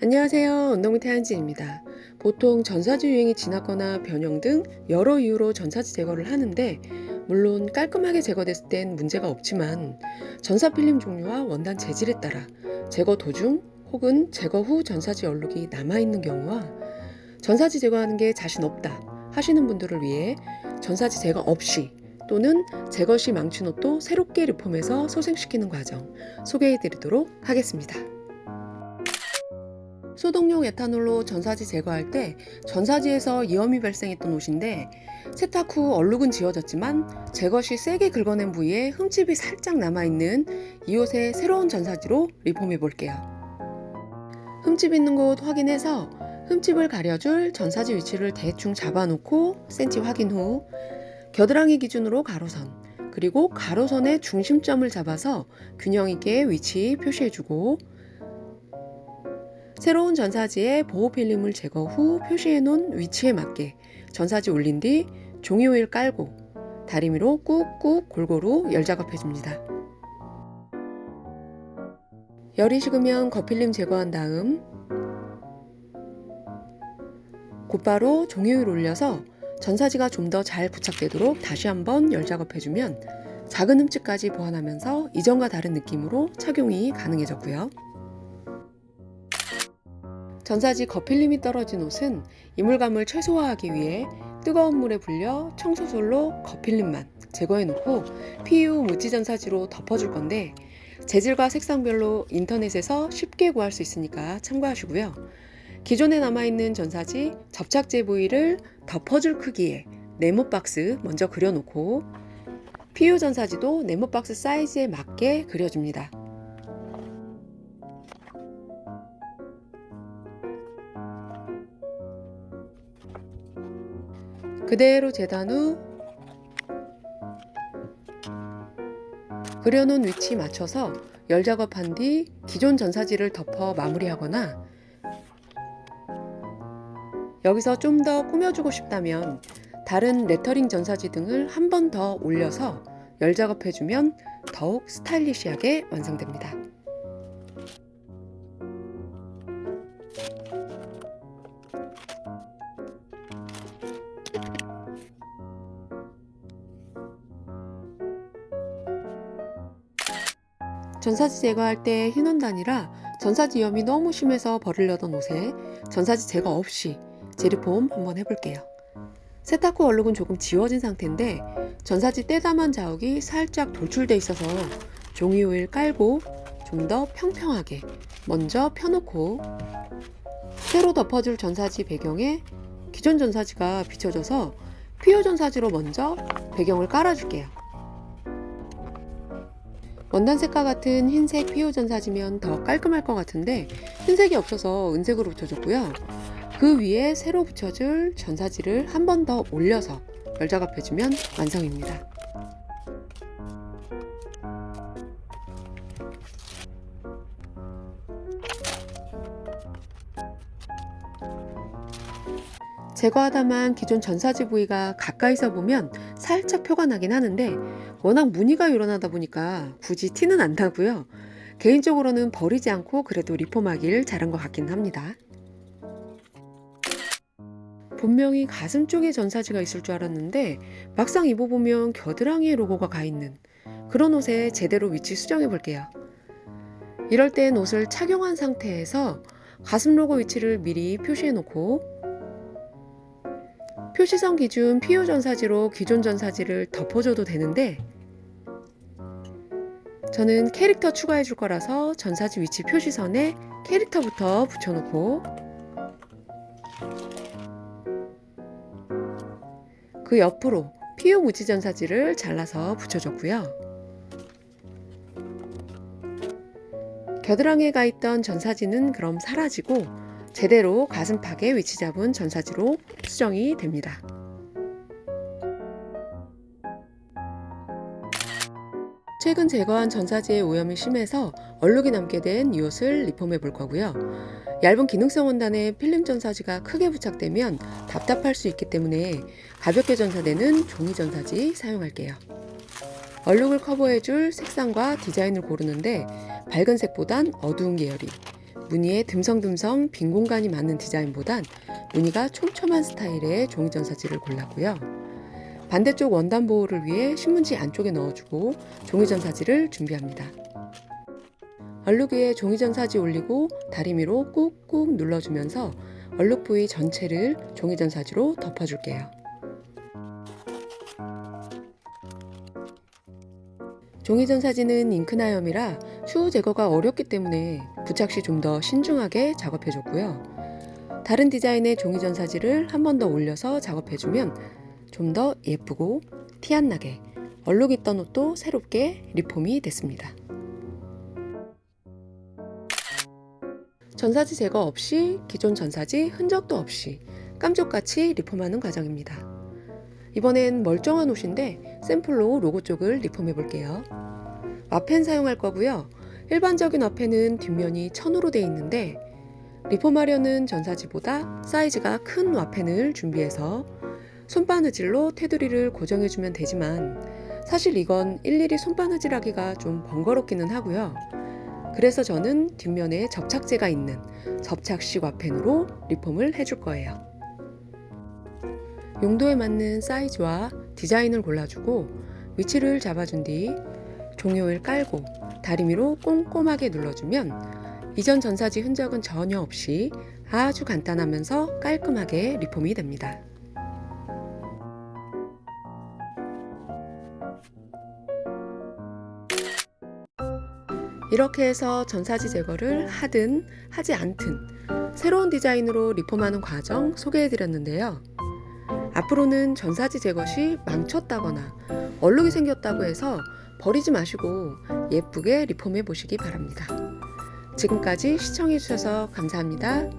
안녕하세요. 운동미 태안지입니다. 보통 전사지 유행이 지났거나 변형 등 여러 이유로 전사지 제거를 하는데, 물론 깔끔하게 제거됐을 땐 문제가 없지만 전사 필름 종류와 원단 재질에 따라 제거 도중 혹은 제거 후 전사지 얼룩이 남아있는 경우와 전사지 제거하는 게 자신 없다 하시는 분들을 위해 전사지 제거 없이 또는 제거 시 망친 옷도 새롭게 리폼해서 소생시키는 과정 소개해 드리도록 하겠습니다. 소독용 에탄올로 전사지 제거할 때 전사지에서 이염이 발생했던 옷인데, 세탁 후 얼룩은 지워졌지만 제거 시 세게 긁어낸 부위에 흠집이 살짝 남아있는 이 옷의 새로운 전사지로 리폼해 볼게요. 흠집 있는 곳 확인해서 흠집을 가려줄 전사지 위치를 대충 잡아놓고 센치 확인 후 겨드랑이 기준으로 가로선, 그리고 가로선의 중심점을 잡아서 균형 있게 위치 표시해주고, 새로운 전사지에 보호 필름을 제거 후 표시해 놓은 위치에 맞게 전사지 올린 뒤 종이 오일 깔고 다리미로 꾹꾹 골고루 열 작업해 줍니다. 열이 식으면 겉필름 제거한 다음 곧바로 종이 오일 올려서 전사지가 좀 더 잘 부착되도록 다시 한번 열 작업해 주면 작은 흠집까지 보완하면서 이전과 다른 느낌으로 착용이 가능해졌고요. 전사지 겉필름이 떨어진 옷은 이물감을 최소화하기 위해 뜨거운 물에 불려 청소솔로 겉필름만 제거해 놓고 PU 무지 전사지로 덮어줄 건데, 재질과 색상별로 인터넷에서 쉽게 구할 수 있으니까 참고하시고요. 기존에 남아있는 전사지 접착제 부위를 덮어줄 크기의 네모 박스 먼저 그려놓고 PU 전사지도 네모 박스 사이즈에 맞게 그려줍니다. 그대로 재단 후 그려놓은 위치 맞춰서 열 작업한 뒤 기존 전사지를 덮어 마무리하거나, 여기서 좀 더 꾸며주고 싶다면 다른 레터링 전사지 등을 한 번 더 올려서 열 작업해주면 더욱 스타일리시하게 완성됩니다. 전사지 제거할 때 흰원단이라 전사지 염이 너무 심해서 버리려던 옷에 전사지 제거 없이 재리폼 한번 해볼게요. 세탁 후 얼룩은 조금 지워진 상태인데 전사지 때 담은 자욱이 살짝 돌출돼 있어서 종이 오일 깔고 좀 더 평평하게 먼저 펴놓고, 새로 덮어줄 전사지 배경에 기존 전사지가 비춰져서 PU 전사지로 먼저 배경을 깔아줄게요. 원단색과 같은 흰색 PU 전사지면 더 깔끔할 것 같은데 흰색이 없어서 은색으로 붙여줬고요. 그 위에 새로 붙여줄 전사지를 한 번 더 올려서 열 작업해주면 완성입니다. 제거하다만 기존 전사지 부위가 가까이서 보면 살짝 표가 나긴 하는데, 워낙 무늬가 요란하다 보니까 굳이 티는 안 나고요. 개인적으로는 버리지 않고 그래도 리폼하길 잘한 것 같긴 합니다. 분명히 가슴 쪽에 전사지가 있을 줄 알았는데 막상 입어보면 겨드랑이에 로고가 가있는 그런 옷에 제대로 위치 수정해 볼게요. 이럴 땐 옷을 착용한 상태에서 가슴 로고 위치를 미리 표시해 놓고 표시선 기준 PU 전사지로 기존 전사지를 덮어줘도 되는데, 저는 캐릭터 추가해 줄 거라서 전사지 위치 표시선에 캐릭터부터 붙여놓고 그 옆으로 PU 무지 전사지를 잘라서 붙여줬고요. 겨드랑이에 가 있던 전사지는 그럼 사라지고 제대로 가슴팍에 위치 잡은 전사지로 수정이 됩니다. 최근 제거한 전사지의 오염이 심해서 얼룩이 남게 된 이 옷을 리폼해 볼 거고요. 얇은 기능성 원단에 필름 전사지가 크게 부착되면 답답할 수 있기 때문에 가볍게 전사되는 종이 전사지 사용할게요. 얼룩을 커버해줄 색상과 디자인을 고르는데 밝은 색보단 어두운 계열이, 무늬에 듬성듬성 빈 공간이 많은 디자인보단 무늬가 촘촘한 스타일의 종이전사지를 골랐고요. 반대쪽 원단 보호를 위해 신문지 안쪽에 넣어주고 종이전사지를 준비합니다. 얼룩 위에 종이전사지 올리고 다리미로 꾹꾹 눌러주면서 얼룩 부위 전체를 종이전사지로 덮어줄게요. 종이전사지는 잉크나염이라 추후 제거가 어렵기 때문에 부착 시 좀 더 신중하게 작업해줬고요. 다른 디자인의 종이전사지를 한 번 더 올려서 작업해주면 좀 더 예쁘고 티 안 나게 얼룩 있던 옷도 새롭게 리폼이 됐습니다. 전사지 제거 없이 기존 전사지 흔적도 없이 깜짝같이 리폼하는 과정입니다. 이번엔 멀쩡한 옷인데 샘플로 로고 쪽을 리폼해 볼게요. 와펜 사용할 거고요. 일반적인 와펜은 뒷면이 천으로 되어 있는데 리폼하려는 전사지보다 사이즈가 큰 와펜을 준비해서 손바느질로 테두리를 고정해주면 되지만 사실 이건 일일이 손바느질하기가 좀 번거롭기는 하고요. 그래서 저는 뒷면에 접착제가 있는 접착식 와펜으로 리폼을 해줄 거예요. 용도에 맞는 사이즈와 디자인을 골라주고 위치를 잡아준 뒤 종이호일 깔고 다리미로 꼼꼼하게 눌러주면 이전 전사지 흔적은 전혀 없이 아주 간단하면서 깔끔하게 리폼이 됩니다. 이렇게 해서 전사지 제거를 하든 하지 않든 새로운 디자인으로 리폼하는 과정 소개해드렸는데요. 앞으로는 전사지 제거 시 망쳤다거나 얼룩이 생겼다고 해서 버리지 마시고 예쁘게 리폼해 보시기 바랍니다. 지금까지 시청해주셔서 감사합니다.